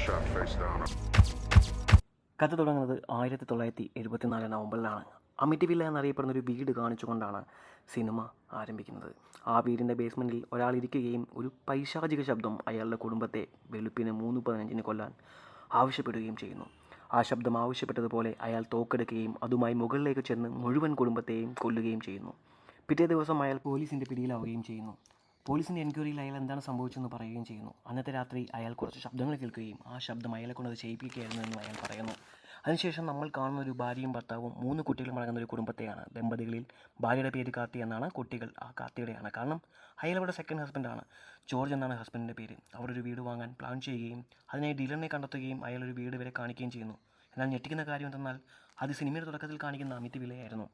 shot face down. കഥ തുടങ്ങുന്നത് 1974 നവംബറിലാണ്. അമിറ്റിവില്ല എന്നറിയപ്പെടുന്ന ഒരു വീട് കാണിച്ചുകൊണ്ടാണ് സിനിമ ആരംഭിക്കുന്നത്. ആ വീടിൻ്റെ ബേസ്മെൻറ്റിൽ ഒരാൾ ഇരിക്കുകയും ഒരു പൈശാചിക ശബ്ദം അയാളുടെ കുടുംബത്തെ വെളുപ്പിന് 3:15 കൊല്ലാൻ ആവശ്യപ്പെടുകയും ചെയ്യുന്നു. ആ ശബ്ദം ആവശ്യപ്പെട്ടതുപോലെ അയാൾ തോക്കെടുക്കുകയും അതുമായി മുകളിലേക്ക് ചെന്ന് മുഴുവൻ കുടുംബത്തെയും കൊല്ലുകയും ചെയ്യുന്നു. പിറ്റേ ദിവസം അയാൾ പോലീസിൻ്റെ പിടിയിലാവുകയും ചെയ്യുന്നു. പോലീസിൻ്റെ എൻക്വയറിയിൽ അയാൾ എന്താണ് സംഭവിച്ചതെന്ന് പറയുകയും ചെയ്യുന്നു. അന്നത്തെ രാത്രി അയാൾ കുറച്ച് ശബ്ദങ്ങൾ കേൾക്കുകയും ആ ശബ്ദം അയാളെ കൊണ്ടത് ചെയ്യിപ്പിക്കുകയായിരുന്നു എന്ന് അയാൾ പറയുന്നു. അതിനുശേഷം നമ്മൾ കാണുന്ന ഒരു ഭാര്യയും ഭർത്താവും 3 കുട്ടികളും അടങ്ങുന്ന ഒരു കുടുംബത്തെയാണ്. ദമ്പതികളിൽ ഭാര്യയുടെ പേര് കാർത്തി എന്നാണ്, കുട്ടികൾ ആ കാർത്തിയുടെയാണ്. കാരണം അയാൾ അവരുടെ സെക്കൻഡ് ഹസ്ബൻഡാണ്. ജോർജ് എന്നാണ് ഹസ്ബൻഡിൻ്റെ പേര്. അവർ ഒരു വീട് വാങ്ങാൻ പ്ലാൻ ചെയ്യുകയും അതിനായി ഡീലറിനെ കണ്ടെത്തുകയും അയാൾ ഒരു വീട് വരെ കാണിക്കുകയും ചെയ്യുന്നു. എന്നാൽ ഞെട്ടിക്കുന്ന കാര്യം എന്തെന്നാൽ അത് സിനിമയുടെ തുടക്കത്തിൽ കാണിക്കുന്ന അമിറ്റിവില്ലയായിരുന്നു.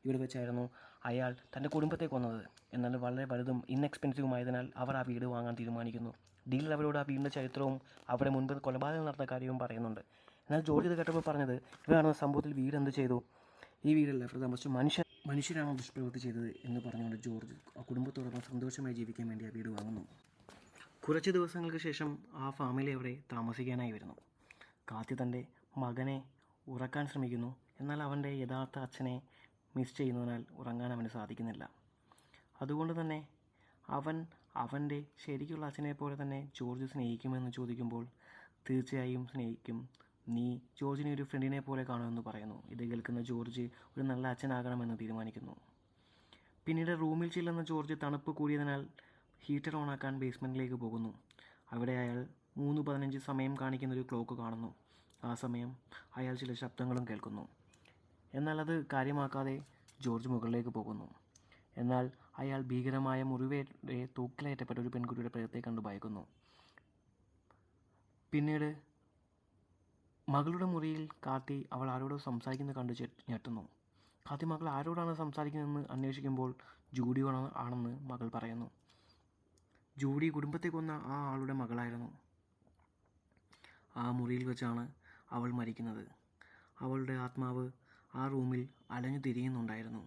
ഇവിടെ വെച്ചായിരുന്നു അയാൾ തൻ്റെ കുടുംബത്തെ കൊന്നത്. എന്നാൽ വളരെ വലുതും ഇൻഎക്സ്പെൻസീവുമായതിനാൽ അവർ ആ വീട് വാങ്ങാൻ തീരുമാനിക്കുന്നു. ഡീലർ അവരോട് ആ വീടിൻ്റെ ചരിത്രവും അവിടെ മുൻപ് കൊലപാതകം നടന്ന കാര്യവും പറയുന്നുണ്ട്. എന്നാൽ ജോർജ് ഇത് കേട്ടപ്പോൾ പറഞ്ഞത്, ഇവരാണ് സംഭവത്തിൽ വീട് എന്ത് ചെയ്തു, ഈ വീടല്ല ഇവിടെ താമസിച്ചു മനുഷ്യരാണോ ദുഷ്പ്രവൃത്തി ചെയ്തത് എന്ന് പറഞ്ഞുകൊണ്ട് ജോർജ് ആ കുടുംബത്തോടൊപ്പം സന്തോഷമായി ജീവിക്കാൻ വേണ്ടി ആ വീട് വാങ്ങുന്നു. കുറച്ച് ദിവസങ്ങൾക്ക് ശേഷം ആ ഫാമിലി അവിടെ താമസിക്കാനായി വരുന്നു. കാത്തി തൻ്റെ മകനെ ഉറക്കാൻ ശ്രമിക്കുന്നു. എന്നാൽ അവൻ്റെ യഥാർത്ഥ അച്ഛനെ മിസ് ചെയ്യുന്നതിനാൽ ഉറങ്ങാൻ അവന് സാധിക്കുന്നില്ല. അതുകൊണ്ട് തന്നെ അവൻ്റെ ശരിക്കുള്ള അച്ഛനെ പോലെ തന്നെ ജോർജ് സ്നേഹിക്കുമെന്ന് ചോദിക്കുമ്പോൾ തീർച്ചയായും സ്നേഹിക്കും, നീ ജോർജിനെ ഒരു ഫ്രണ്ടിനെ പോലെ കാണുമെന്ന് പറയുന്നു. ഇത് കേൾക്കുന്ന ജോർജ് ഒരു നല്ല അച്ഛനാകണമെന്ന് തീരുമാനിക്കുന്നു. പിന്നീട് റൂമിൽ ചെല്ലുന്ന ജോർജ് തണുപ്പ് കൂടിയതിനാൽ ഹീറ്റർ ഓണാക്കാൻ ബേസ്മെൻറ്റിലേക്ക് പോകുന്നു. അവിടെ അയാൾ 3:15 സമയം കാണിക്കുന്ന ഒരു ക്ലോക്ക് കാണുന്നു. ആ സമയം അയാൾ ചില ശബ്ദങ്ങളും കേൾക്കുന്നു. എന്നാൽ അത് കാര്യമാക്കാതെ ജോർജ് മുകളിലേക്ക് പോകുന്നു. എന്നാൽ അയാൾ ഭീകരമായ മുറിവേറെ തൂക്കിലേറ്റപ്പെട്ട ഒരു പെൺകുട്ടിയുടെ പ്രേതത്തെ കണ്ട് ഭയക്കുന്നു. പിന്നീട് മകളുടെ മുറിയിൽ കാത്തി അവൾ ആരോടോ സംസാരിക്കുന്നത് കണ്ട് ഞെട്ടുന്നു. കാത്തി മകൾ ആരോടാണ് സംസാരിക്കുന്നതെന്ന് അന്വേഷിക്കുമ്പോൾ ജൂഡി ആണെന്ന് മകൾ പറയുന്നു. ജൂഡി കുടുംബത്തെ കൊന്ന ആ ആളുടെ മകളായിരുന്നു. ആ മുറിയിൽ വെച്ചാണ് അവൾ മരിക്കുന്നത്. അവളുടെ ആത്മാവ് ആ റൂമിൽ അലഞ്ഞു തിരിയുന്നുണ്ടായിരുന്നു.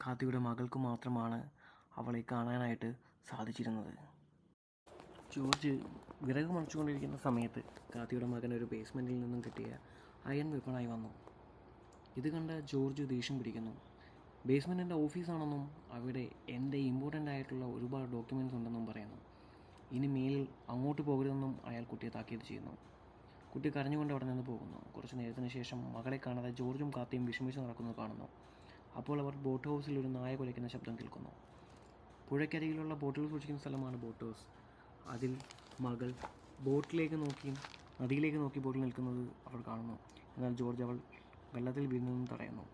കാത്തിയുടെ മകൾക്ക് മാത്രമാണ് അവളെ കാണാനായിട്ട് സാധിച്ചിരുന്നത്. ജോർജ് വിറക് മറിച്ചുകൊണ്ടിരിക്കുന്ന സമയത്ത് കാത്തിയുടെ മകൻ ഒരു ബേസ്മെൻറ്റിൽ നിന്നും കിട്ടിയ അയൺ വെപ്പണായി വന്നു. ഇത് കണ്ട ജോർജ് ദേഷ്യം പിടിക്കുന്നു. ബേസ്മെൻറ്റ് എൻ്റെ ഓഫീസാണെന്നും അവിടെ എൻ്റെ ഇമ്പോർട്ടൻ്റ് ആയിട്ടുള്ള ഒരുപാട് ഡോക്യുമെൻറ്റ്സ് ഉണ്ടെന്നും പറയുന്നു. ഇനി മേലിൽ അങ്ങോട്ട് പോകരുതെന്നും അയാൾ കുട്ടിയെ താക്കീത് ചെയ്യുന്നു. കുട്ടി കരഞ്ഞുകൊണ്ട് അവിടെ നിന്ന് പോകുന്നു. കുറച്ച് നേരത്തിന് ശേഷം മകളെ കാണാതെ ജോർജും കാത്തിയും വിഷമിച്ച് നടക്കുന്നത് കാണുന്നു. അപ്പോൾ അവർ ബോട്ട് ഹൗസിൽ ഒരു നായ കുലയ്ക്കുന്ന ശബ്ദം കേൾക്കുന്നു. പുഴയ്ക്കരികിലുള്ള ബോട്ടുകൾ സൂക്ഷിക്കുന്ന സ്ഥലമാണ് ബോട്ട് ഹൗസ്. അതിൽ മകൾ നദിയിലേക്ക് നോക്കി ബോട്ടിൽ നിൽക്കുന്നത് അവൾ കാണുന്നു. എന്നാൽ ജോർജ് അവൾ വെള്ളത്തിൽ വീഴുന്നതെന്ന് തടയുന്നു.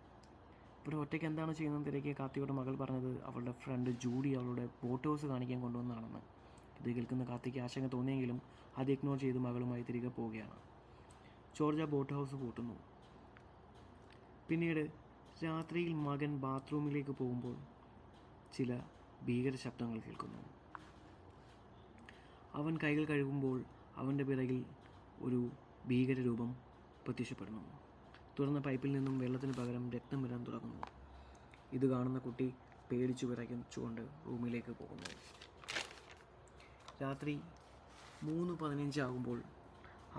ഇപ്പോൾ ഒറ്റയ്ക്ക് എന്താണ് ചെയ്യുന്നതെന്ന് തിരക്കിയ കാത്തിയുടെ മകൾ പറഞ്ഞത് അവളുടെ ഫ്രണ്ട് ജൂഡി അവളുടെ ബോട്ട് ഹൗസ് കാണിക്കാൻ കൊണ്ടുവന്നതാണെന്ന്. ഇത് കേൾക്കുന്ന കാത്തിക്ക് ആശങ്ക തോന്നിയെങ്കിലും അത് ഇഗ്നോർ ചെയ്ത് മകളുമായി തിരികെ പോവുകയാണ്. ജോർജ് ആ ബോട്ട് ഹൗസ് പൂട്ടുന്നു. പിന്നീട് രാത്രിയിൽ മകൻ ബാത്റൂമിലേക്ക് പോകുമ്പോൾ ചില ഭീകര ശബ്ദങ്ങൾ കേൾക്കുന്നു. അവൻ കൈകൾ കഴുകുമ്പോൾ അവൻ്റെ പിറകിൽ ഒരു ഭീകര രൂപം പ്രത്യക്ഷപ്പെടുന്നു. തുറന്ന പൈപ്പിൽ നിന്നും വെള്ളത്തിന് പകരം രക്തം വരാൻ തുടങ്ങുന്നു. ഇത് കാണുന്ന കുട്ടി പേടിച്ചു വിറയ്ച്ചുകൊണ്ട് റൂമിലേക്ക് പോകുന്നു. രാത്രി 3:15 ആകുമ്പോൾ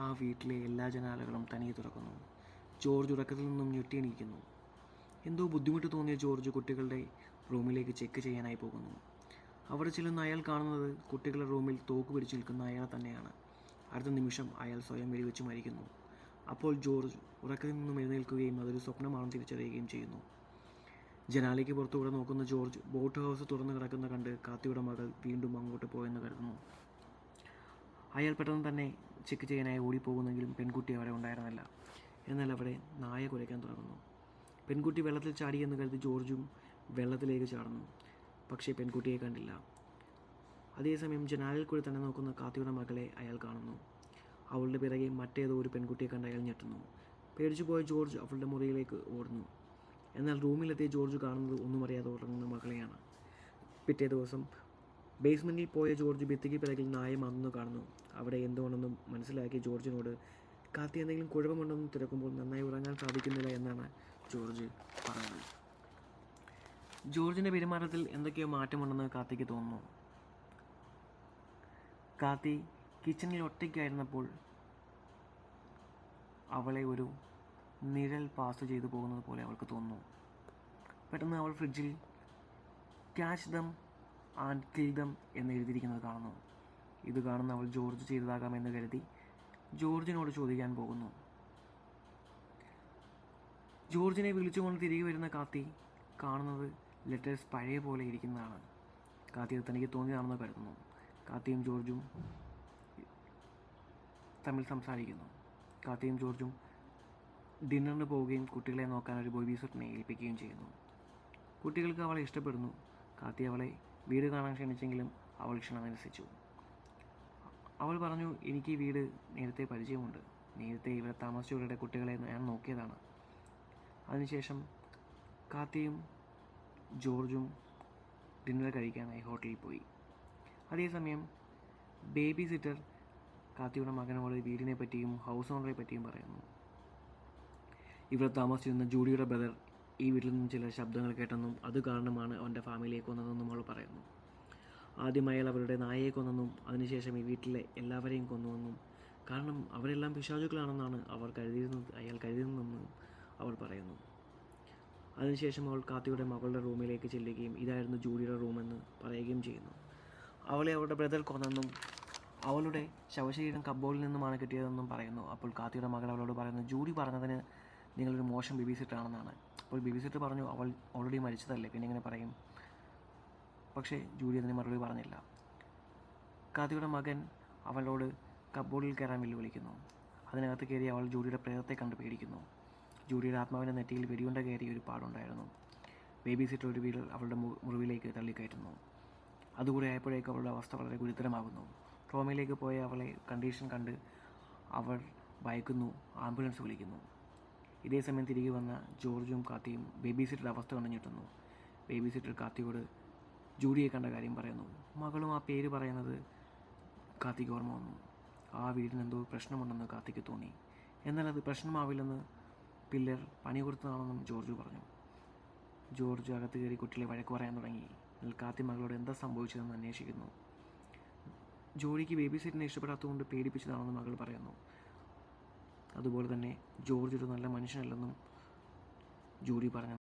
ആ വീട്ടിലെ എല്ലാ ജനാലകളും തനിയെ തുറക്കുന്നു. ജോർജ് ഉറക്കത്തിൽ നിന്നും ഞെട്ടിയെണീക്കുന്നു. എന്തോ ബുദ്ധിമുട്ട് തോന്നിയ ജോർജ് കുട്ടികളുടെ റൂമിലേക്ക് ചെക്ക് ചെയ്യാനായി പോകുന്നു. അവിടെ ചെല്ലുന്ന അയാൾ കാണുന്നത് കുട്ടികളുടെ റൂമിൽ തോക്ക് പിടിച്ചു നിൽക്കുന്ന അയാളെ തന്നെയാണ്. അടുത്ത നിമിഷം അയാൾ സ്വയം വെടിവെച്ച് മരിക്കുന്നു. അപ്പോൾ ജോർജ് ഉറക്കത്തിൽ നിന്നും എഴുന്നേൽക്കുകയും അതൊരു സ്വപ്നമാണെന്ന് തിരിച്ചറിയുകയും ചെയ്യുന്നു. ജനാലയ്ക്ക് പുറത്തുകൂടെ നോക്കുന്ന ജോർജ് ബോട്ട് ഹൗസ് തുറന്നു കിടക്കുന്ന കണ്ട് കാത്തിയുടെ മകൾ വീണ്ടും അങ്ങോട്ട് പോയെന്ന് കരുതുന്നു. അയാൾ പെട്ടെന്ന് തന്നെ ചെക്ക് ചെയ്യാനായി ഓടിപ്പോകുന്നെങ്കിലും പെൺകുട്ടി അവിടെ ഉണ്ടായിരുന്നില്ല. എന്നാൽ അവിടെ നായ കുരയ്ക്കാൻ തുടങ്ങുന്നു. പെൺകുട്ടി വെള്ളത്തിൽ ചാടിയെന്ന് കരുതി ജോർജും വെള്ളത്തിലേക്ക് ചാടുന്നു. പക്ഷേ പെൺകുട്ടിയെ കണ്ടില്ല. അതേസമയം ജനാലിൽ കൂടി തന്നെ നോക്കുന്ന കാത്തിയുടെ മകളെ അയാൾ കാണുന്നു. അവളുടെ പിറകെ മറ്റേതോ ഒരു പെൺകുട്ടിയെ കണ്ട് അയാൾ ഞെട്ടുന്നു. പേടിച്ചു പോയ ജോർജ് അവളുടെ മുറിയിലേക്ക് ഓടുന്നു. എന്നാൽ റൂമിലെത്തിയ ജോർജ് കാണുന്നത് ഒന്നും അറിയാതെ ഉറങ്ങുന്ന മകളെയാണ്. പിറ്റേ ദിവസം ബേസ്മെൻറ്റിൽ പോയ ജോർജ് ഭിത്തിക്ക് പിറകിൽ നായ മാന്തുന്നു കാണുന്നു. അവിടെ എന്തുകൊണ്ടെന്നും മനസ്സിലാക്കി ജോർജിനോട് കാത്തി എന്തെങ്കിലും കുഴപ്പമുണ്ടെന്ന് തിരക്കുമ്പോൾ നന്നായി ഉറങ്ങാൻ സാധിക്കുന്നില്ല എന്നാണ് ജോർജ് പറയുന്നത്. ജോർജിൻ്റെ പെരുമാറ്റത്തിൽ എന്തൊക്കെയോ മാറ്റമുണ്ടെന്ന് കാത്തിക്ക് തോന്നുന്നു. കാത്തി കിച്ചണിൽ ഒറ്റയ്ക്കായിരുന്നപ്പോൾ അവളെ ഒരു നിഴൽ പാസ് ചെയ്തു പോകുന്നത് പോലെ അവൾക്ക് തോന്നുന്നു. പെട്ടെന്ന് അവൾ ഫ്രിഡ്ജിൽ catch them and kill them എന്ന് എഴുതിയിരിക്കുന്നത് കാണുന്നു. ഇത് കാണുന്ന അവൾ ജോർജ് ചെയ്തതാകാമെന്ന് കരുതി ജോർജിനോട് ചോദിക്കാൻ പോകുന്നു. ജോർജിനെ വിളിച്ചുകൊണ്ട് തിരികെ വരുന്ന കാത്തി കാണുന്നത് ലെറ്റേഴ്സ് പഴയ പോലെ ഇരിക്കുന്നതാണ്. കാത്തി അത് തനിക്ക് തോന്നിയതാണെന്ന് കരുതുന്നു. കാത്തിയും ജോർജും തമ്മിൽ സംസാരിക്കുന്നു. കാത്തിയും ജോർജും ഡിന്നറിന് പോവുകയും കുട്ടികളെ നോക്കാൻ ഒരു ബേബി സിറ്ററിനെ ഏൽപ്പിക്കുകയും ചെയ്യുന്നു. കുട്ടികൾക്ക് അവളെ ഇഷ്ടപ്പെടുന്നു. കാത്തി അവളെ വീട് കാണാൻ ക്ഷണിച്ചെങ്കിലും അവൾ ക്ഷണം നിരസിച്ചു. അവൾ പറഞ്ഞു, എനിക്ക് ഈ വീട് നേരത്തെ പരിചയമുണ്ട്. നേരത്തെ ഇവിടെ താമസിച്ചവരുടെ കുട്ടികളെ ഞാൻ നോക്കിയതാണ്. അതിനുശേഷം കാത്തിയും ജോർജും ഡിന്നർ കഴിക്കാനായി ഹോട്ടലിൽ പോയി. അതേസമയം ബേബി സിറ്റർ കാത്തിയുടെ മകനോട് വീടിനെ പറ്റിയും ഹൗസ് ഓണറെ പറ്റിയും പറയുന്നു. ഇവിടെ താമസിച്ചിരുന്ന ജൂഡിയുടെ ബ്രദർ ഈ വീട്ടിൽ നിന്നും ചില ശബ്ദങ്ങൾ കേട്ടെന്നും അത് കാരണമാണ് അവൻ്റെ ഫാമിലിയെ കൊന്നതെന്നും അവൾ പറയുന്നു. ആദ്യം അയാൾ അവരുടെ നായയെ കൊന്നെന്നും അതിനുശേഷം ഈ വീട്ടിലെ എല്ലാവരെയും കൊന്നുവെന്നും കാരണം അവരെല്ലാം പിശാചുക്കളാണെന്നാണ് അയാൾ കരുതിയിരുന്നതെന്നും അവൾ പറയുന്നു. അതിനുശേഷം അവൾ കാത്തിയുടെ മകളുടെ റൂമിലേക്ക് ചെല്ലുകയും ഇതായിരുന്നു ജൂഡിയുടെ റൂമെന്ന് പറയുകയും ചെയ്യുന്നു. അവളെ അവളുടെ ബ്രദർ കൊന്നെന്നും അവളുടെ ശവശരീരം കബ്ബോർഡിൽ നിന്നുമാണ് കിട്ടിയതെന്നും പറയുന്നു. അപ്പോൾ കാത്തിയുടെ മകൾ അവളോട് പറയുന്നു, ജൂഡി പറഞ്ഞതിന് നിങ്ങളൊരു മോശം ബേബി സിറ്ററാണെന്നാണ്. അപ്പോൾ ബേബി സിറ്റർ പറഞ്ഞു, അവൾ ഓൾറെഡി മരിച്ചതല്ലേ, പിന്നെ എങ്ങനെ പറയും? പക്ഷേ ജൂഡി അതിന് മറുപടി പറഞ്ഞില്ല. കാത്തിയുടെ മകൻ അവളോട് കബ്ബോർഡിൽ കയറാൻ വെല്ലുവിളിക്കുന്നു. അതിനകത്ത് കയറി അവൾ ജൂഡിയുടെ പ്രേതത്തെ കണ്ട് പേടിക്കുന്നു. ജൂഡിയുടെ ആത്മാവിൻ്റെ നെറ്റിയിൽ വെടിയുണ്ട കയറി ഒരു പാടുണ്ടായിരുന്നു. ബേബി സിറ്റർ ഒരു വീട്ടിൽ അവളുടെ മുറിവിലേക്ക് തള്ളിക്കയറ്റുന്നു. അതുകൂടെ ആയപ്പോഴേക്കും അവളുടെ അവസ്ഥ വളരെ ഗുരുതരമാകുന്നു. ട്രോമയിലേക്ക് പോയ അവളെ കണ്ടീഷൻ കണ്ട് അവൾ ഭയക്കുന്നു, ആംബുലൻസ് വിളിക്കുന്നു. ഇതേ സമയം തിരികെ വന്ന ജോർജും കാത്തിയും ബേബി സിറ്ററുടെ അവസ്ഥ കണ്ട് ഞെട്ടുന്നു. ബേബി സിറ്റർ കാത്തിയോട് ജൂഡിയെ കണ്ട കാര്യം പറയുന്നു. മകളും ആ പേര് പറയുന്നത് കാത്തിക്ക് ഓർമ്മ വന്നു. ആ വീടിന് എന്തോ പ്രശ്നമുണ്ടെന്ന് കാത്തിക്ക് തോന്നി. എന്നാൽ അത് പ്രശ്നമാവില്ലെന്ന് പില്ലർ പണി കൊടുത്തതാണെന്നും ജോർജ് പറഞ്ഞു. ജോർജ് അകത്ത് കയറി കുട്ടികളെ വഴക്ക് പറയാൻ തുടങ്ങി. എന്നാൽ കാത്തി മകളോട് എന്താ സംഭവിച്ചതെന്ന് അന്വേഷിക്കുന്നു. ജോഡിക്ക് ബേബി സിറ്റിനെ ഇഷ്ടപ്പെടാത്തതുകൊണ്ട് പേടിപ്പിച്ചതാണെന്ന് മകൾ പറയുന്നു. അതുപോലെ തന്നെ ജോർജ് ഒരു നല്ല മനുഷ്യനല്ലെന്നും ജൂഡി പറഞ്ഞു.